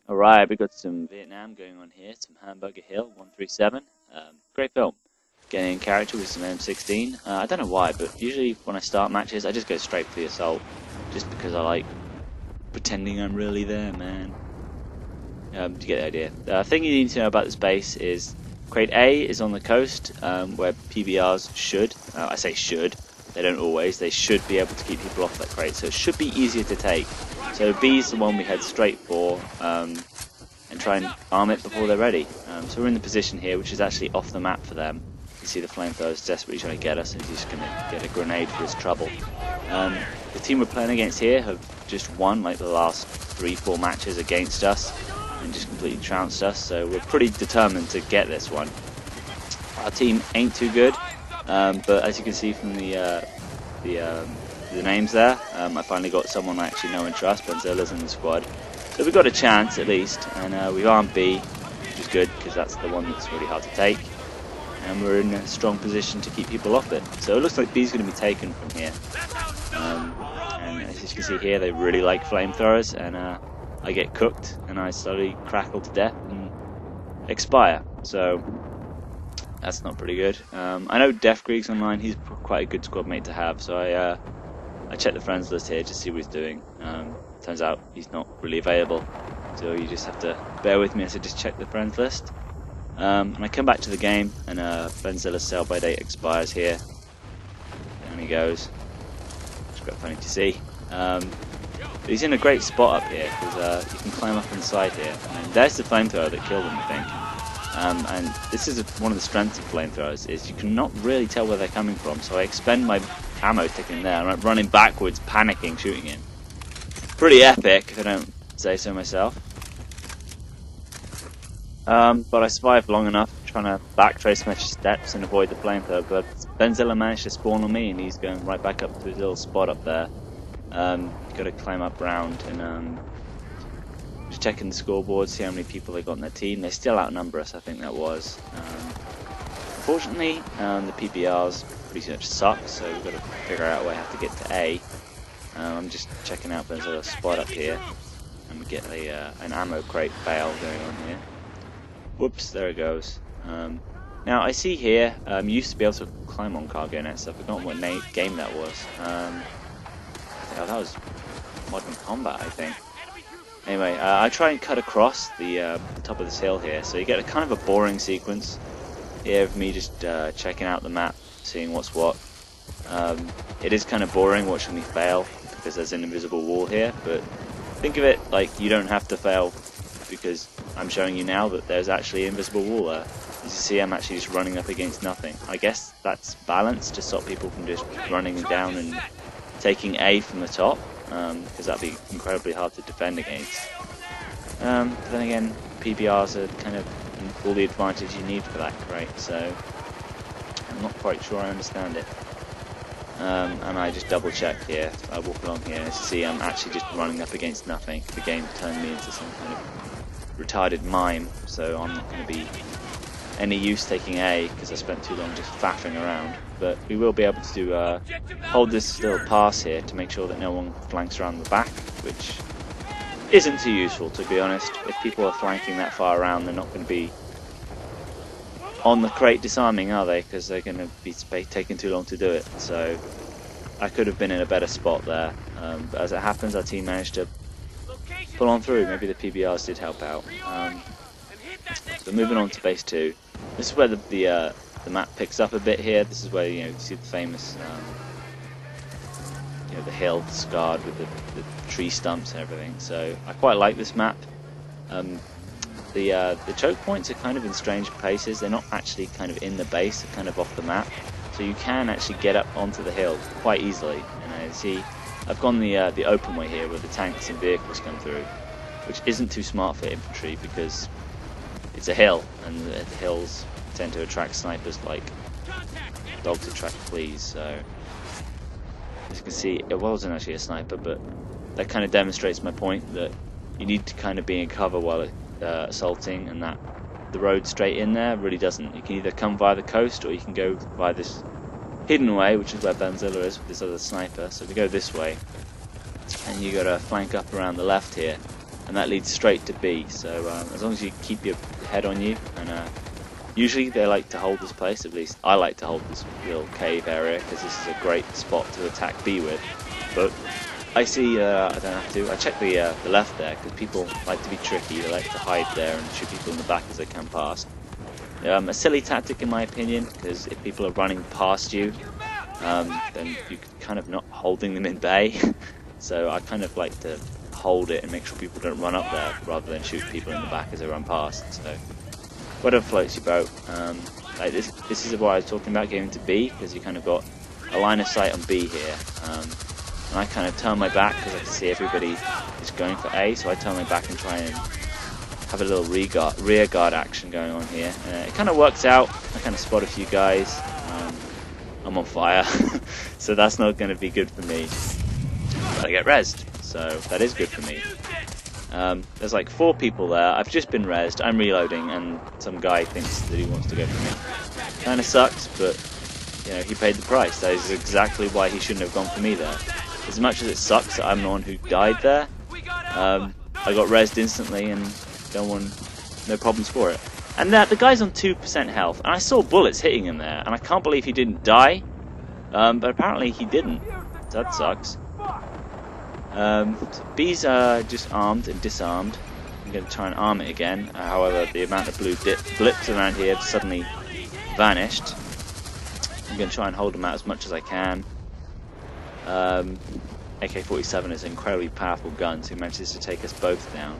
Alright, we got some Vietnam going on here, some Hamburger Hill 137. Great film. Getting in character with some M16. I don't know why, but usually when I start matches, I just go straight for the assault. Just because I like pretending I'm really there, man. You get the idea. The thing you need to know about this base is Crate A is on the coast, where PBRs should. I say should. They don't always. They should be able to keep people off that crate, so it should be easier to take. So B's the one we head straight for, and try and arm it before they're ready. So we're in the position here, which is actually off the map for them. You see the flamethrowers desperately trying to get us, and he's just going to get a grenade for his trouble. The team we're playing against here have just won like the last 3-4 matches against us, and just completely trounced us. So we're pretty determined to get this one. Our team ain't too good, but as you can see from the names there, I finally got someone I actually know and trust. Benzilla's in the squad, so we've got a chance at least, and we've armed B, which is good because that's the one that's really hard to take, and we're in a strong position to keep people off it. So it looks like B's going to be taken from here, and as you can see here, they really like flamethrowers, and I get cooked and I slowly crackle to death and expire. So that's not pretty good. I know Def Grieg's online. He's quite a good squad mate to have, so I checked the friends list here to see what he's doing. Turns out he's not really available, so you just have to bear with me as I just check the friends list. And I come back to the game, and Benzilla's sell by date expires here. Down he goes. It's quite funny to see. But he's in a great spot up here because you can climb up inside here. And there's the flamethrower that killed him, I think. And this is one of the strengths of flamethrowers, is you cannot really tell where they're coming from. So I expend my ammo sticking there, and I'm running backwards, panicking, shooting him. Pretty epic, if I don't say so myself. But I survived long enough, trying to backtrace my steps and avoid the flamethrower. But Benzilla managed to spawn on me, and he's going right back up to his little spot up there. Got to climb up round and just checking the scoreboard, see how many people they got in their team. They still outnumber us, I think that was. Unfortunately, the PBRs pretty much suck, so we've got to figure out a way how to get to A. I'm just checking out Benzilla's spot up here, and we get an ammo crate bale going on here. Whoops, there it goes. Now I see here, you used to be able to climb on cargo nets. I've forgotten what game that was. Oh, that was Modern Combat, I think. Anyway, I try and cut across the top of this hill here, so you get a kind of a boring sequence here of me just checking out the map, seeing what's what. It is kind of boring watching me fail because there's an invisible wall here, but think of it like you don't have to fail because I'm showing you now that there's actually an invisible wall there. As you see, I'm actually just running up against nothing. I guess that's balance to stop people from just running down and taking A from the top, because that'd be incredibly hard to defend against. But then again, PBRs are kind of all the advantage you need for that crate, so I'm not quite sure I understand it. And I just double check here. I walk along here and see I'm actually just running up against nothing. The game turned me into some kind of retarded mime, so I'm not going to be any use taking A because I spent too long just faffing around. But we will be able to hold this little pass here to make sure that no one flanks around the back, which isn't too useful, to be honest. If people are flanking that far around, they're not going to be on the crate disarming, are they? Because they're going to be taking too long to do it. So I could have been in a better spot there. But as it happens, our team managed to pull on through. Maybe the PBRs did help out. So moving on to base 2. This is where the map picks up a bit here. This is where you see the famous the hill scarred with the tree stumps and everything. So I quite like this map. The choke points are kind of in strange places. They're not actually kind of in the base, they're kind of off the map. So you can actually get up onto the hill quite easily. And I see I've gone the open way here where the tanks and vehicles come through, which isn't too smart for infantry because it's a hill, and the hills tend to attract snipers like dogs attract fleas. So as you can see, it wasn't actually a sniper, but that kind of demonstrates my point that you need to kind of be in cover while assaulting, and that the road straight in there really doesn't. You can either come via the coast or you can go via this hidden way, which is where Benzilla is with this other sniper. So we go this way, and you got to flank up around the left here, and that leads straight to B. So as long as you keep your head on you, and usually they like to hold this place, at least I like to hold this little cave area, because this is a great spot to attack B with. But I see, I don't have to, I check the left there, because people like to be tricky, they like to hide there and shoot people in the back as they come past. A silly tactic in my opinion, because if people are running past you, then you're kind of not holding them in bay. So I kind of like to hold it and make sure people don't run up there, rather than shoot people in the back as they run past. So whatever floats your boat. Like this is what I was talking about, getting to B, because you kind of got a line of sight on B here. And I kind of turn my back because I can see everybody is going for A, so I turn my back and try and have a little rear guard action going on here. It kind of works out. I kind of spot a few guys. I'm on fire, so that's not going to be good for me. But I get rezzed, so that is good for me. There's like 4 people there. I've just been rezzed. I'm reloading, and some guy thinks that he wants to go for me. Kind of sucks, but you know, he paid the price. That is exactly why he shouldn't have gone for me there. As much as it sucks that I'm the one who died there, I got rezzed instantly, and no problems for it. And the guy's on 2% health, and I saw bullets hitting him there, and I can't believe he didn't die. But apparently he didn't. So that sucks. So B's just armed and disarmed. I'm going to try and arm it again. However, the amount of blue blips around here have suddenly vanished. I'm going to try and hold them out as much as I can. AK-47 is an incredibly powerful gun, so he manages to take us both down.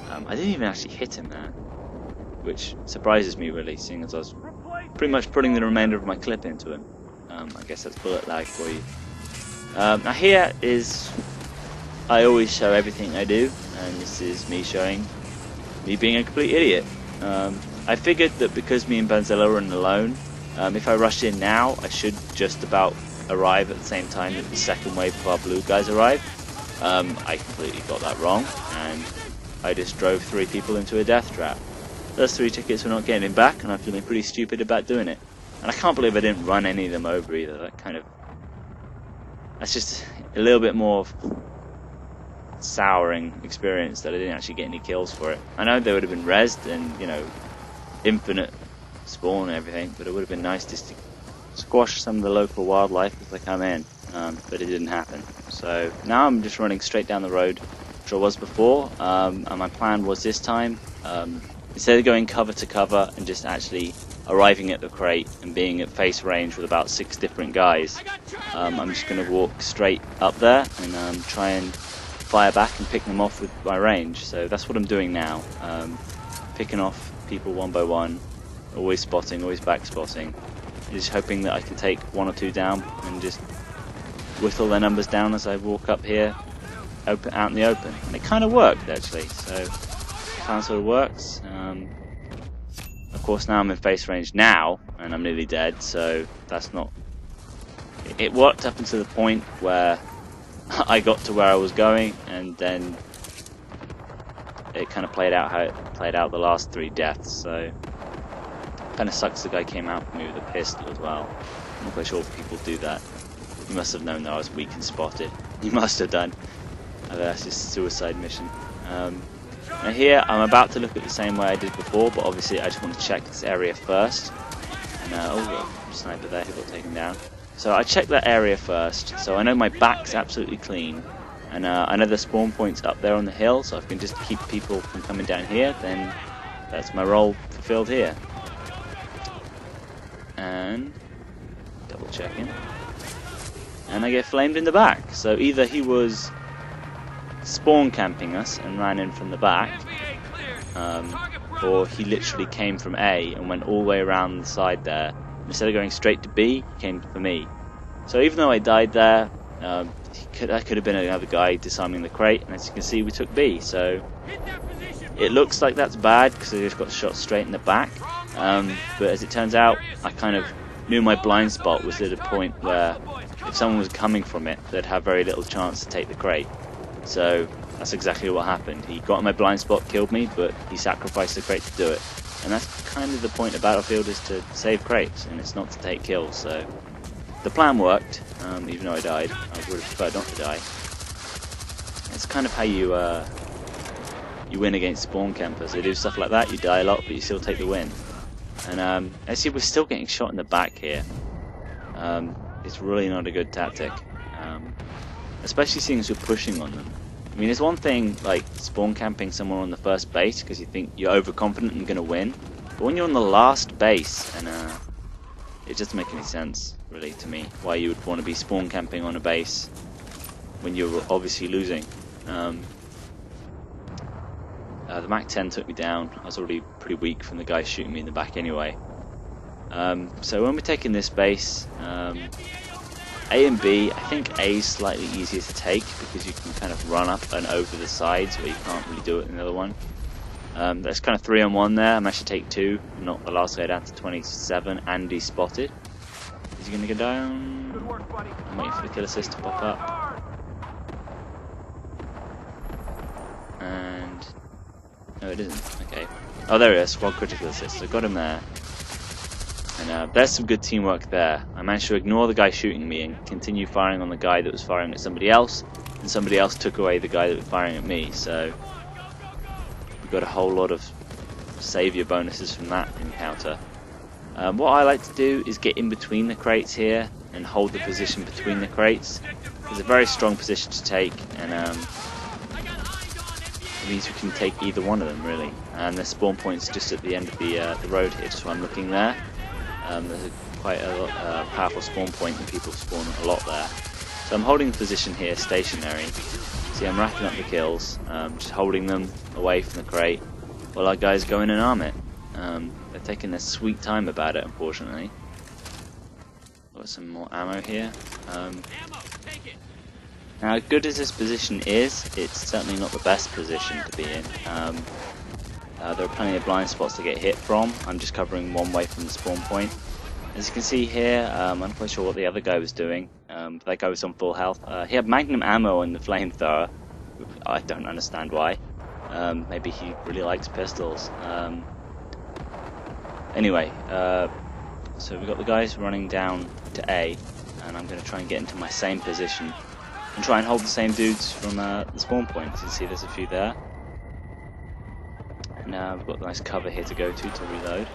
I didn't even actually hit him there, which surprises me really, seeing as I was pretty much putting the remainder of my clip into him. I guess that's bullet lag for you. Now here is, I always show everything I do, and this is me showing me being a complete idiot. I figured that because me and Benzilla are in alone, if I rushed in now, I should just about arrive at the same time that the second wave of our blue guys arrive. I completely got that wrong, and I just drove 3 people into a death trap. Those 3 tickets were not getting back, and I'm feeling pretty stupid about doing it. And I can't believe I didn't run any of them over either. That's just a little bit more of souring experience that I didn't actually get any kills for it. I know they would have been rezzed and, you know, infinite spawn and everything, but it would have been nice just to squash some of the local wildlife as they come in, but it didn't happen. So now I'm just running straight down the road, which I was before, and my plan was this time, instead of going cover to cover and just actually arriving at the crate and being at face range with about 6 different guys, I'm just going to walk straight up there and try and fire back and pick them off with my range. So that's what I'm doing now, picking off people one by one, always spotting, always back spotting, just hoping that I can take 1 or 2 down and just whittle their numbers down as I walk up here, out in the open. And it kind of worked actually, so the plan sort of works. Of course now I'm in face range now, and I'm nearly dead, so that's not... It worked up until the point where I got to where I was going, and then it kind of played out how it played out the last 3 deaths, so... Kind of sucks the guy came out for me with a pistol as well. I'm not quite sure if people do that. He must have known that I was weak and spotted. He must have done. That's just a suicide mission. Now here, I'm about to look at the same way I did before, but obviously I just want to check this area first. And, oh, sniper there who got taken down. So I checked that area first, so I know my back's absolutely clean. And I know the spawn point's up there on the hill, so if I can just keep people from coming down here, then that's my role fulfilled here. And double checking, and I get flamed in the back. So either he was spawn camping us and ran in from the back, or he literally came from A and went all the way around the side there. Instead of going straight to B, he came for me. So even though I died there, that could have been another guy disarming the crate, and as you can see we took B. So it looks like that's bad because I just got shot straight in the back. But as it turns out, I kind of knew my blind spot was at a point where if someone was coming from it, they'd have very little chance to take the crate. So that's exactly what happened. He got in my blind spot, killed me, but he sacrificed the crate to do it. And that's kind of the point of Battlefield, is to save crates, and it's not to take kills. So the plan worked, even though I died. I would have preferred not to die. It's kind of how you you win against spawn campers. They do stuff like that, you die a lot, but you still take the win. And as you see, we're still getting shot in the back here. It's really not a good tactic, especially seeing as we're pushing on them. I mean, there's one thing like spawn camping someone on the first base because you think you're overconfident and going to win, but when you're on the last base, and it doesn't make any sense really to me why you would want to be spawn camping on a base when you're obviously losing. The Mac 10 took me down. I was already pretty weak from the guy shooting me in the back anyway. So when we're taking this base, A and B, I think A is slightly easier to take because you can kind of run up and over the sides where you can't really do it in the other one. There's kind of 3-on-1 there. I managed to take 2, knock the last guy down to 27, and he's spotted. Is he going to go down? I'm waiting for the kill assist to pop up. And no, it isn't. Okay. Oh, there he is. Squad critical assist. I got him there. And there's some good teamwork there. I managed to ignore the guy shooting me and continue firing on the guy that was firing at somebody else, and somebody else took away the guy that was firing at me. So we got a whole lot of saviour bonuses from that encounter. What I like to do is get in between the crates here and hold the position between the crates. It's a very strong position to take, and it means we can take either one of them really. And the spawn point's just at the end of the road here, just where I'm looking there. There's quite a powerful spawn point and people spawn a lot there. So I'm holding the position here stationary. See, I'm racking up the kills, just holding them away from the crate while our guys go in and arm it. They're taking their sweet time about it, unfortunately. Got some more ammo here. Now, as good as this position is, it's certainly not the best position to be in. There are plenty of blind spots to get hit from. I'm just covering one way from the spawn point. As you can see here, I'm not quite sure what the other guy was doing. That guy was on full health. He had magnum ammo in the flamethrower. I don't understand why. Maybe he really likes pistols. Anyway, so we've got the guys running down to A, and I'm going to try and get into my same position and try and hold the same dudes from the spawn point. As you can see, there's a few there. And we've got a nice cover here to go to reload.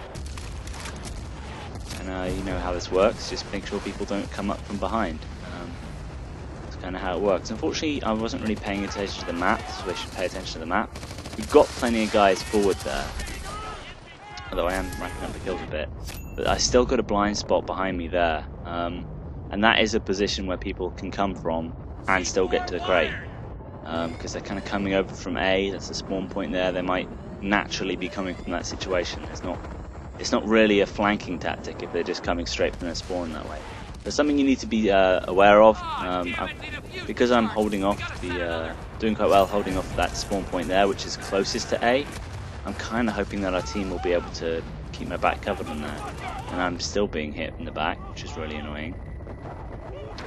And you know how this works, just make sure people don't come up from behind. That's kind of how it works. Unfortunately, I wasn't really paying attention to the map, so I should pay attention to the map. We've got plenty of guys forward there, although I am racking up the kills a bit. But I still got a blind spot behind me there, and that is a position where people can come from and still get to the crate. Because they're kind of coming over from A, that's the spawn point there, they might naturally be coming from that situation. It's not really a flanking tactic if they're just coming straight from their spawn that way. There's something you need to be aware of. Because I'm holding off doing quite well holding off that spawn point there, which is closest to A, I'm kind of hoping that our team will be able to keep my back covered on that. And I'm still being hit from the back, which is really annoying.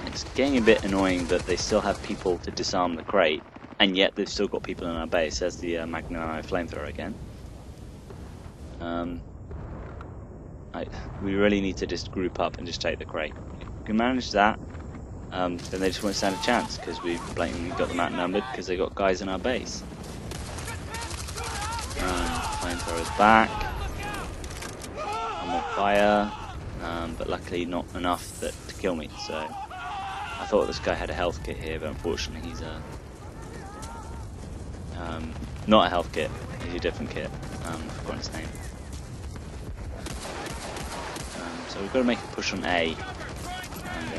It's getting a bit annoying that they still have people to disarm the crate, and yet they've still got people in our base. There's the magnum ammo flamethrower again. We really need to just group up and just take the crate. If we can manage that, then they just won't stand a chance, because we've blatantly got them outnumbered because they got guys in our base. Flamethrower's back. I'm on fire, but luckily not enough to kill me. So I thought this guy had a health kit here, but unfortunately he's not a health kit. He's a different kit. I've forgotten his name. So we've got to make a push on A, and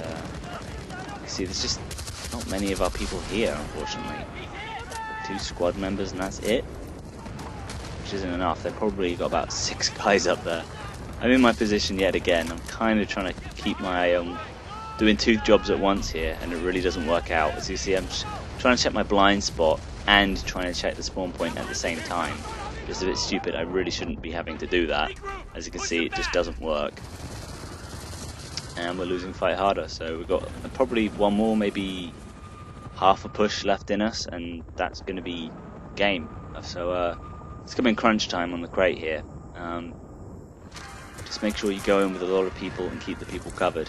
you see there's just not many of our people here, unfortunately. 2 squad members and that's it, which isn't enough. They've probably got about 6 guys up there. I'm in my position yet again. I'm kind of trying to keep my eye on doing 2 jobs at once here, and it really doesn't work out. As you see, I'm trying to check my blind spot and trying to check the spawn point at the same time. It's a bit stupid. I really shouldn't be having to do that. As you can see, it just doesn't work. And we're losing fight harder, so we've got probably one more, maybe half a push left in us, and that's going to be game. So it's coming crunch time on the crate here. Just make sure you go in with a lot of people and keep the people covered.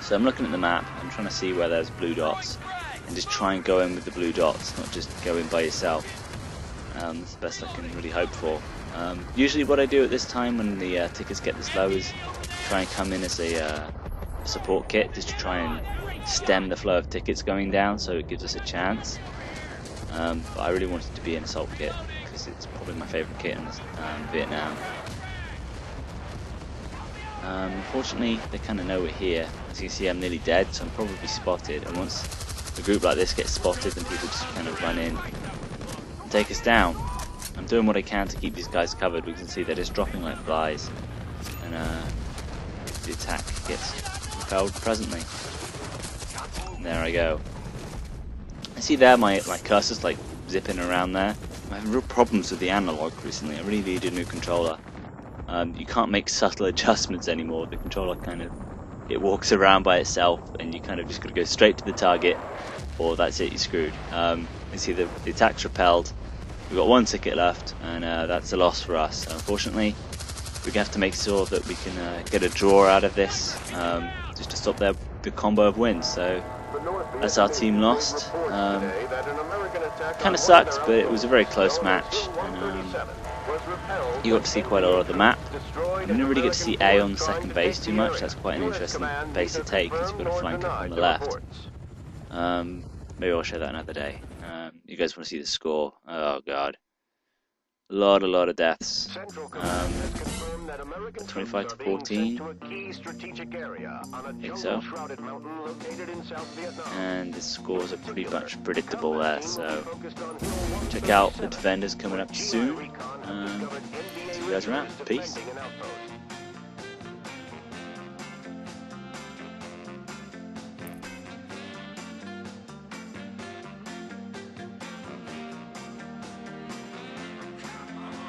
So I'm looking at the map, I'm trying to see where there's blue dots, and just try and go in with the blue dots, not just go in by yourself. That's the best I can really hope for. Usually what I do at this time when the tickets get this low is try and come in as a support kit, just to try and stem the flow of tickets going down, so it gives us a chance. But I really wanted to be an assault kit because it's probably my favourite kit in Vietnam. Unfortunately, they kind of know we're here. As you can see, I'm nearly dead, so I'm probably spotted. And once a group like this gets spotted, then people just kind of run in and take us down. I'm doing what I can to keep these guys covered. We can see they're just dropping like flies, and the attack gets repelled presently. And there I go. I see there my cursor's like zipping around there. I'm having real problems with the analog recently. I really need a new controller. You can't make subtle adjustments anymore. The controller it walks around by itself, and you kind of just got to go straight to the target, or that's it, you're screwed. You see the attack's repelled. We've got one ticket left, and that's a loss for us. So unfortunately, we're going to have to make sure that we can get a draw out of this, just to stop the combo of wins. So that's our team lost. Kind of sucks, but it was a very close match. And, you got to see quite a lot of the map. You didn't really get to see A on the second base too much. That's quite an interesting base to take because you've got to flank up on the left. Maybe I'll show that another day. You guys want to see the score? Oh god, a lot of deaths. 25 to 14. I think so. And the scores are pretty much predictable there. So check out the defenders coming up soon. See you guys around. Peace.